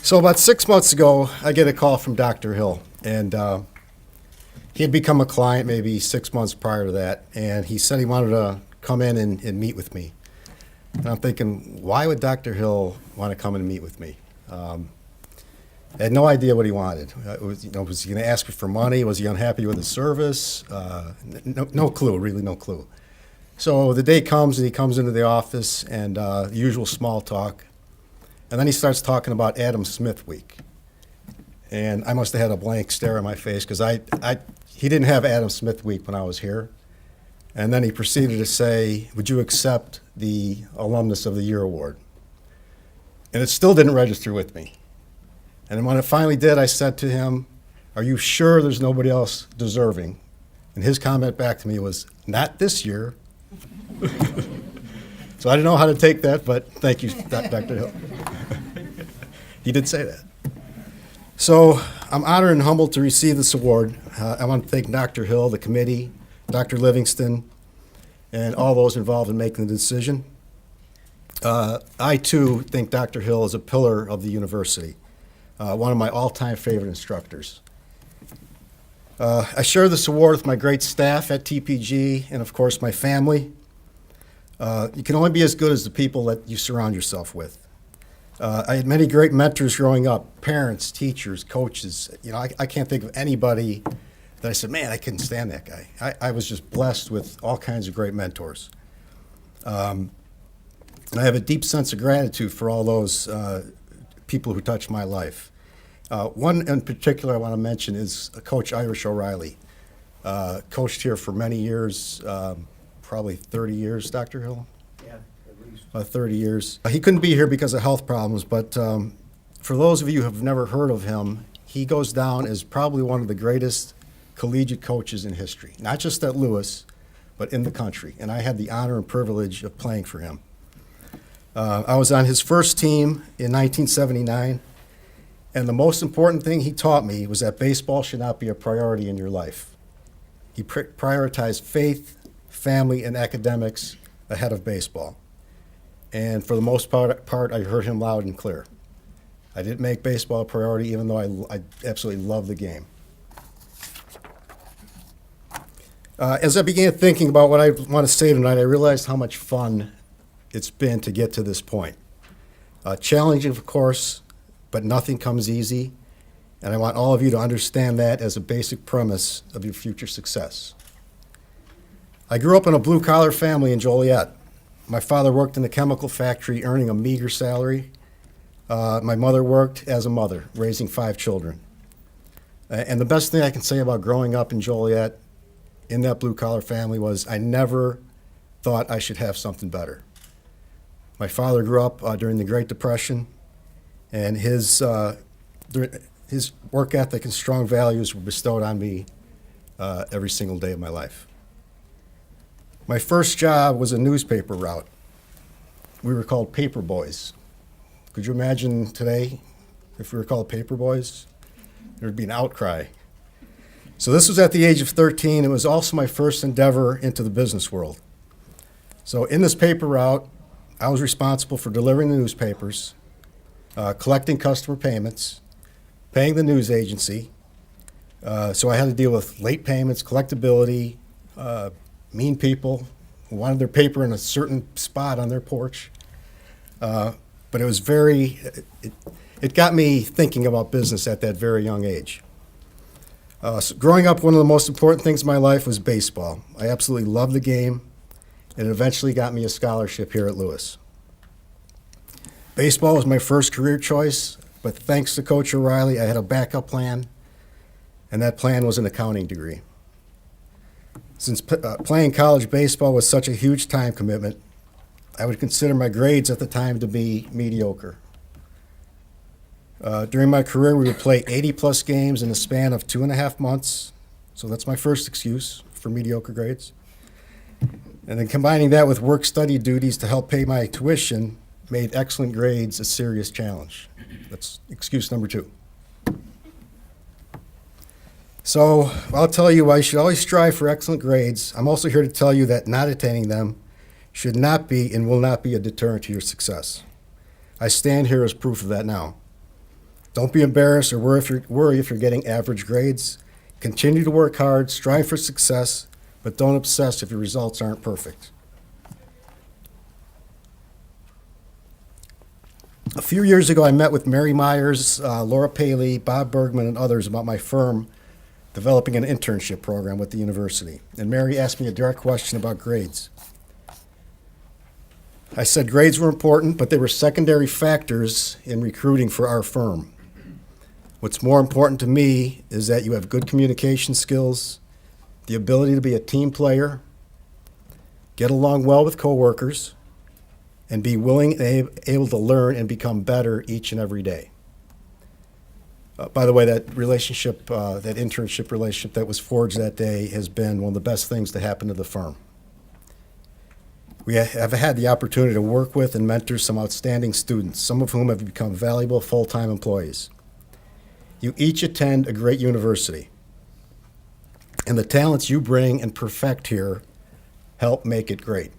So about 6 months ago, I get a call from Dr. Hill, and he had become a client maybe 6 months prior to that, and he said he wanted to come in and meet with me. And I'm thinking, why would Dr. Hill want to come and meet with me? I had no idea what he wanted. Was he going to ask me for money? Was he unhappy with his service? No clue, really no clue. So the day comes, and he comes into the office, and the usual small talk. And then he starts talking about Adam Smith Week. And I must have had a blank stare on my face because he didn't have Adam Smith Week when I was here. And then he proceeded to say, would you accept the Alumnus of the Year award? And it still didn't register with me. And when it finally did, I said to him, are you sure there's nobody else deserving? And his comment back to me was, not this year. So I didn't know how to take that, but thank you, Dr. Hill. He did say that. So I'm honored and humbled to receive this award. I want to thank Dr. Hill, the committee, Dr. Livingston, and all those involved in making the decision. I, too, think Dr. Hill is a pillar of the university, one of my all-time favorite instructors. I share this award with my great staff at TPG and, of course, my family. You can only be as good as the people that you surround yourself with. I had many great mentors growing up, parents, teachers, coaches. I can't think of anybody that I said, man, I couldn't stand that guy. I was just blessed with all kinds of great mentors. And I have a deep sense of gratitude for all those people who touched my life. One in particular I want to mention is Coach Irish O'Reilly. Coached here for many years, probably 30 years, Dr. Hill? Yeah, at least. 30 years. He couldn't be here because of health problems, but for those of you who have never heard of him, he goes down as probably one of the greatest collegiate coaches in history, not just at Lewis, but in the country. And I had the honor and privilege of playing for him. I was on his first team in 1979, and the most important thing he taught me was that baseball should not be a priority in your life. He prioritized faith, family, and academics ahead of baseball. And for the most part, I heard him loud and clear. I didn't make baseball a priority, even though I absolutely love the game. As I began thinking about what I want to say tonight, I realized how much fun it's been to get to this point. Challenging, of course, but nothing comes easy. And I want all of you to understand that as a basic premise of your future success. I grew up in a blue-collar family in Joliet. My father worked in the chemical factory, earning a meager salary. My mother worked as a mother, raising 5 children. And the best thing I can say about growing up in Joliet in that blue-collar family was I never thought I should have something better. My father grew up during the Great Depression, and his work ethic and strong values were bestowed on me every single day of my life. My first job was a newspaper route. We were called paper boys. Could you imagine today if we were called paper boys? There would be an outcry. So this was at the age of 13. It was also my first endeavor into the business world. So in this paper route, I was responsible for delivering the newspapers, collecting customer payments, paying the news agency. So I had to deal with late payments, collectability, mean people who wanted their paper in a certain spot on their porch. But it was it got me thinking about business at that very young age. So growing up, one of the most important things in my life was baseball. I absolutely loved the game, and it eventually got me a scholarship here at Lewis. Baseball was my first career choice, but thanks to Coach O'Reilly, I had a backup plan, and that plan was an accounting degree. Since playing college baseball was such a huge time commitment, I would consider my grades at the time to be mediocre. During my career, we would play 80-plus games in a span of 2.5 months, so that's my first excuse for mediocre grades. And then combining that with work-study duties to help pay my tuition made excellent grades a serious challenge. That's excuse number 2. So I'll tell you why you should always strive for excellent grades. I'm also here to tell you that not attaining them should not be and will not be a deterrent to your success. I stand here as proof of that now. Don't be embarrassed or worry if you're getting average grades. Continue to work hard, strive for success, but don't obsess if your results aren't perfect. A few years ago, I met with Mary Myers, Laura Paley, Bob Bergman, and others about my firm developing an internship program with the university. And Mary asked me a direct question about grades. I said grades were important, but they were secondary factors in recruiting for our firm. What's more important to me is that you have good communication skills, the ability to be a team player, get along well with coworkers, and be willing and able to learn and become better each and every day. By the way, that relationship, that internship relationship that was forged that day has been one of the best things to happen to the firm. We have had the opportunity to work with and mentor some outstanding students, some of whom have become valuable full-time employees. You each attend a great university, and the talents you bring and perfect here help make it great.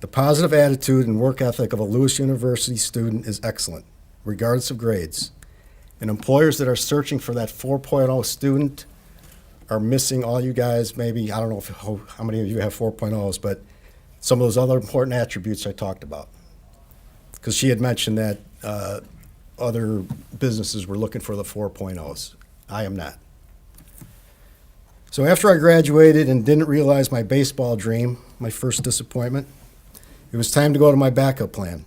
The positive attitude and work ethic of a Lewis University student is excellent, regardless of grades. And employers that are searching for that 4.0 student are missing all you guys. Maybe, I don't know how many of you have 4.0s, but some of those other important attributes I talked about. Because she had mentioned that other businesses were looking for the 4.0s. I am not. So after I graduated and didn't realize my baseball dream, my first disappointment, it was time to go to my backup plan.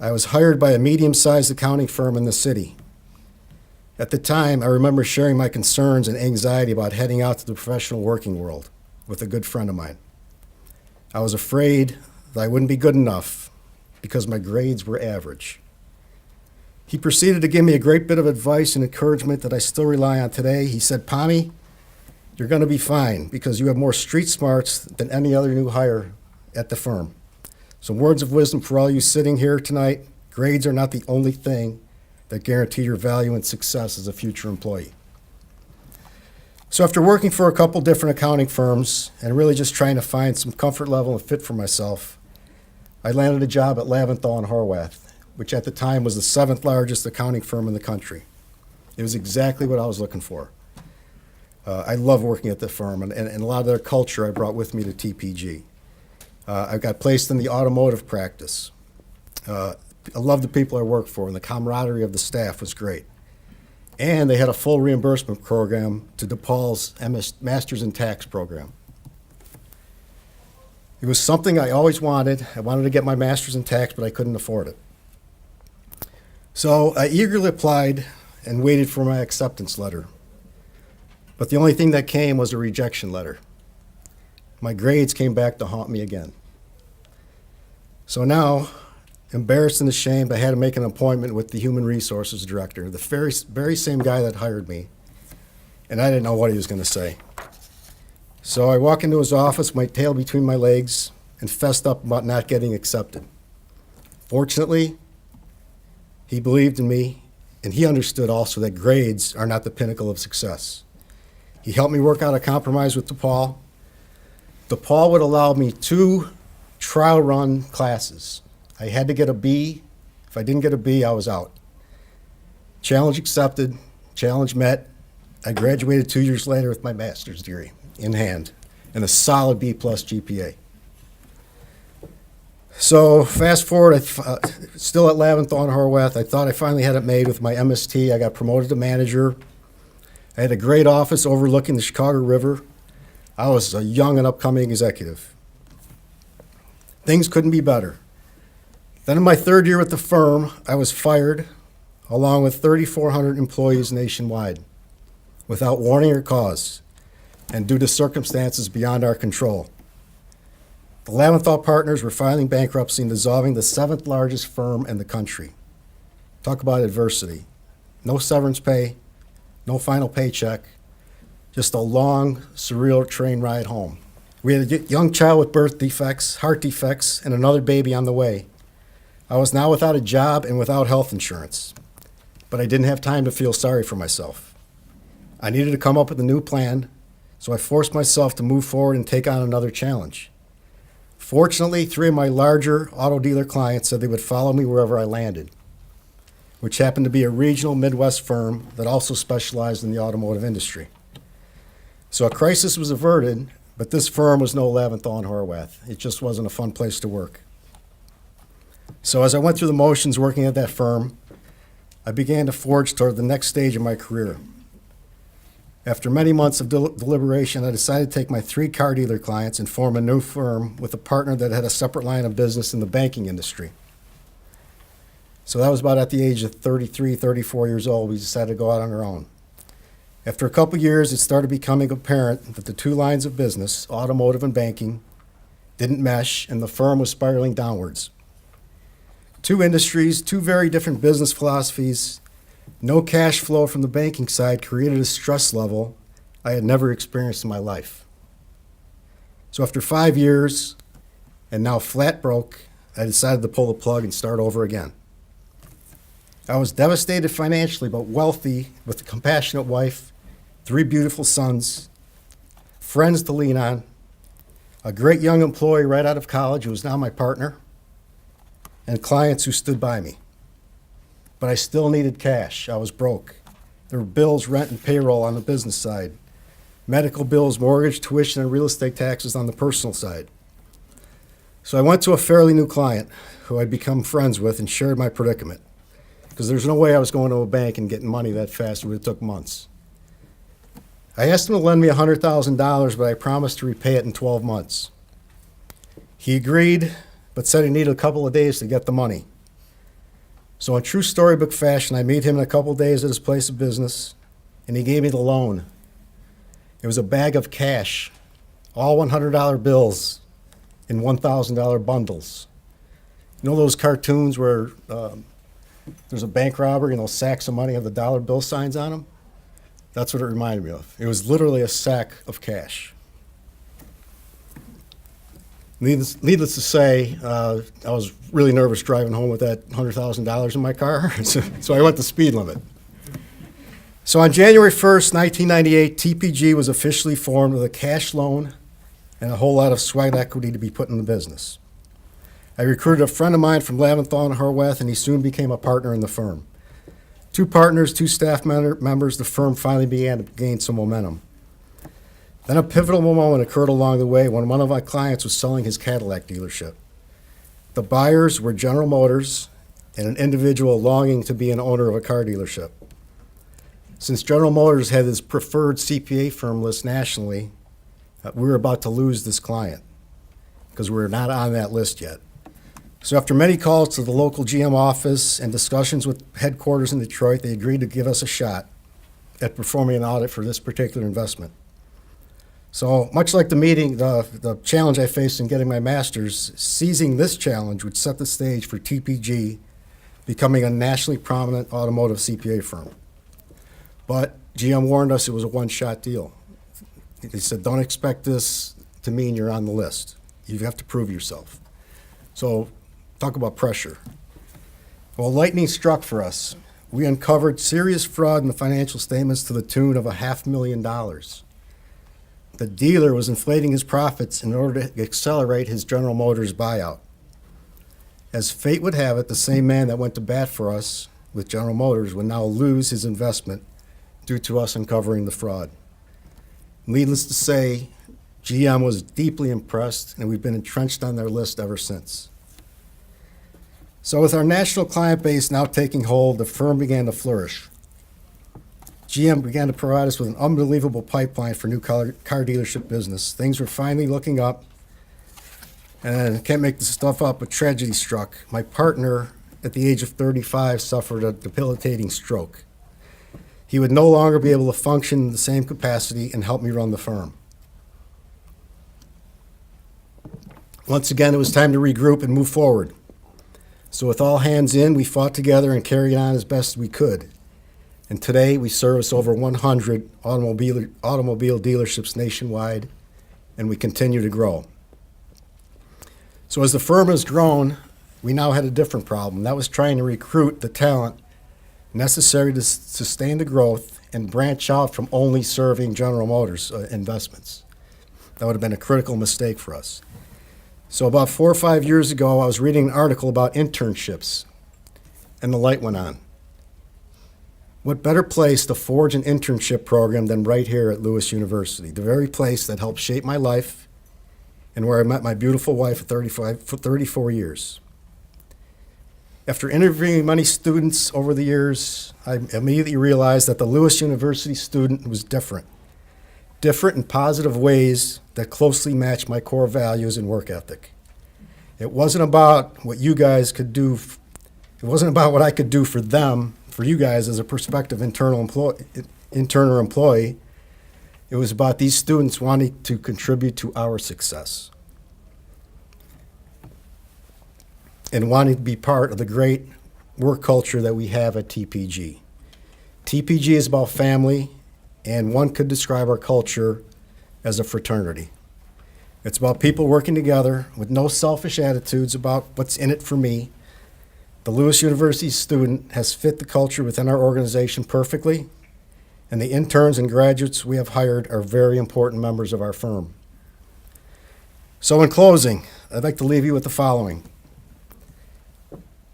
I was hired by a medium-sized accounting firm in the city. At the time, I remember sharing my concerns and anxiety about heading out to the professional working world with a good friend of mine. I was afraid that I wouldn't be good enough because my grades were average. He proceeded to give me a great bit of advice and encouragement that I still rely on today. He said, "Pommy, you're going to be fine because you have more street smarts than any other new hire at the firm. Some words of wisdom for all you sitting here tonight: grades are not the only thing that guarantee your value and success as a future employee." So after working for a couple different accounting firms and really just trying to find some comfort level and fit for myself, I landed a job at Laventhal and Horwath, which at the time was the 7th largest accounting firm in the country. It was exactly what I was looking for. I love working at the firm, and a lot of their culture I brought with me to TPG. I got placed in the automotive practice. I love the people I worked for, and the camaraderie of the staff was great. And they had a full reimbursement program to DePaul's Masters in Tax program. It was something I always wanted. I wanted to get my master's in tax, but I couldn't afford it. So I eagerly applied and waited for my acceptance letter. But the only thing that came was a rejection letter. My grades came back to haunt me again. So now, embarrassed and ashamed, I had to make an appointment with the human resources director, the very same guy that hired me, and I didn't know what he was going to say. So I walk into his office, my tail between my legs, and fessed up about not getting accepted. Fortunately, he believed in me, and he understood also that grades are not the pinnacle of success. He helped me work out a compromise with DePaul. DePaul would allow me 2 trial run classes. I had to get a B. If I didn't get a B, I was out. Challenge accepted, challenge met. I graduated 2 years later with my master's degree in hand and a solid B+ GPA. So fast forward, still at Laventhal and Horwath, I thought I finally had it made with my MST. I got promoted to manager. I had a great office overlooking the Chicago River. I was a young and upcoming executive. Things couldn't be better. Then in my 3rd year with the firm, I was fired, along with 3,400 employees nationwide, without warning or cause, and due to circumstances beyond our control. The Laventhal partners were filing bankruptcy and dissolving the 7th largest firm in the country. Talk about adversity. No severance pay, no final paycheck, just a long, surreal train ride home. We had a young child with birth defects, heart defects, and another baby on the way. I was now without a job and without health insurance, but I didn't have time to feel sorry for myself. I needed to come up with a new plan, so I forced myself to move forward and take on another challenge. Fortunately, 3 of my larger auto dealer clients said they would follow me wherever I landed. which happened to be a regional Midwest firm that also specialized in the automotive industry. So a crisis was averted, but this firm was no Leventhal and Horwath. It just wasn't a fun place to work. So as I went through the motions working at that firm, I began to forge toward the next stage of my career. After many months of deliberation, I decided to take my 3 car dealer clients and form a new firm with a partner that had a separate line of business in the banking industry. So that was about at the age of 33, 34 years old. We decided to go out on our own. After a couple years, it started becoming apparent that the 2 lines of business, automotive and banking, didn't mesh, and the firm was spiraling downwards. 2 industries, 2 very different business philosophies, no cash flow from the banking side created a stress level I had never experienced in my life. So after 5 years, and now flat broke, I decided to pull the plug and start over again. I was devastated financially, but wealthy, with a compassionate wife, 3 beautiful sons, friends to lean on, a great young employee right out of college who was now my partner, and clients who stood by me. But I still needed cash. I was broke. There were bills, rent, and payroll on the business side, medical bills, mortgage, tuition, and real estate taxes on the personal side. So I went to a fairly new client who I'd become friends with and shared my predicament, because there's no way I was going to a bank and getting money that fast. It would have took months. I asked him to lend me $100,000, but I promised to repay it in 12 months. He agreed, but said he needed a couple of days to get the money. So in true storybook fashion, I met him in a couple of days at his place of business, and he gave me the loan. It was a bag of cash, all $100 bills in $1,000 bundles. You know those cartoons where there's a bank robbery and those sacks of money have the dollar bill signs on them? That's what it reminded me of. It was literally a sack of cash. Needless to say, I was really nervous driving home with that $100,000 in my car, so I went the speed limit. So on January 1st, 1998, TPG was officially formed with a cash loan and a whole lot of sweat equity to be put in the business. I recruited a friend of mine from Leventhal and Horwath, and he soon became a partner in the firm. 2 partners, 2 staff members, the firm finally began to gain some momentum. Then a pivotal moment occurred along the way when one of my clients was selling his Cadillac dealership. The buyers were General Motors and an individual longing to be an owner of a car dealership. Since General Motors had its preferred CPA firm list nationally, we were about to lose this client because we were not on that list yet. So after many calls to the local GM office and discussions with headquarters in Detroit, they agreed to give us a shot at performing an audit for this particular investment. So much like the challenge I faced in getting my master's, seizing this challenge would set the stage for TPG becoming a nationally prominent automotive CPA firm. But GM warned us it was a one-shot deal. They said, don't expect this to mean you're on the list. You have to prove yourself. So talk about pressure. Well, lightning struck for us. We uncovered serious fraud in the financial statements to the tune of $500,000. The dealer was inflating his profits in order to accelerate his General Motors buyout. As fate would have it, the same man that went to bat for us with General Motors would now lose his investment due to us uncovering the fraud. Needless to say, GM was deeply impressed, and we've been entrenched on their list ever since. So with our national client base now taking hold, the firm began to flourish. GM began to provide us with an unbelievable pipeline for new car dealership business. Things were finally looking up, and I can't make this stuff up, but tragedy struck. My partner, at the age of 35, suffered a debilitating stroke. He would no longer be able to function in the same capacity and help me run the firm. Once again, it was time to regroup and move forward. So with all hands in, we fought together and carried on as best we could. And today, we service over 100 automobile dealerships nationwide, and we continue to grow. So as the firm has grown, we now had a different problem. That was trying to recruit the talent necessary to sustain the growth and branch out from only serving General Motors investments. That would have been a critical mistake for us. So about 4 or 5 years ago, I was reading an article about internships, and the light went on. What better place to forge an internship program than right here at Lewis University, the very place that helped shape my life and where I met my beautiful wife for 34 years. After interviewing many students over the years, I immediately realized that the Lewis University student was different in positive ways that closely matched my core values and work ethic. It wasn't about what you guys could do. It wasn't about what I could do for them, for you guys as a prospective intern or employee. It was about these students wanting to contribute to our success and wanting to be part of the great work culture that we have at TPG. TPG is about family, and one could describe our culture as a fraternity. It's about people working together with no selfish attitudes about what's in it for me. The Lewis University student has fit the culture within our organization perfectly, and the interns and graduates we have hired are very important members of our firm. So in closing, I'd like to leave you with the following.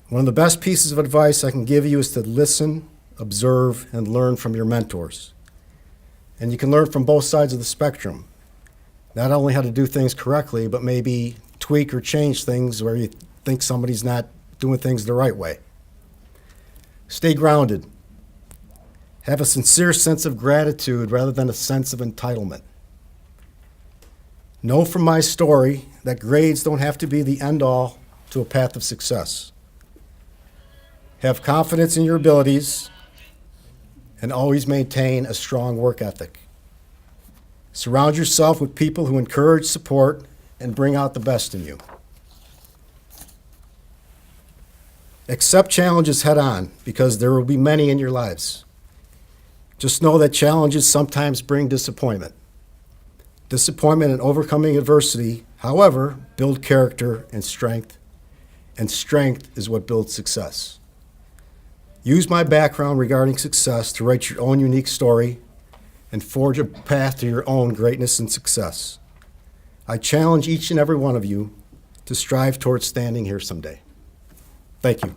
One of the best pieces of advice I can give you is to listen, observe, and learn from your mentors. And you can learn from both sides of the spectrum. Not only how to do things correctly, but maybe tweak or change things where you think somebody's not doing things the right way. Stay grounded. Have a sincere sense of gratitude rather than a sense of entitlement. Know from my story that grades don't have to be the end-all to a path of success. Have confidence in your abilities and always maintain a strong work ethic. Surround yourself with people who encourage, support, and bring out the best in you. Accept challenges head on because there will be many in your lives. Just know that challenges sometimes bring disappointment. Disappointment and overcoming adversity, however, build character and strength is what builds success. Use my background regarding success to write your own unique story and forge a path to your own greatness and success. I challenge each and every one of you to strive towards standing here someday. Thank you.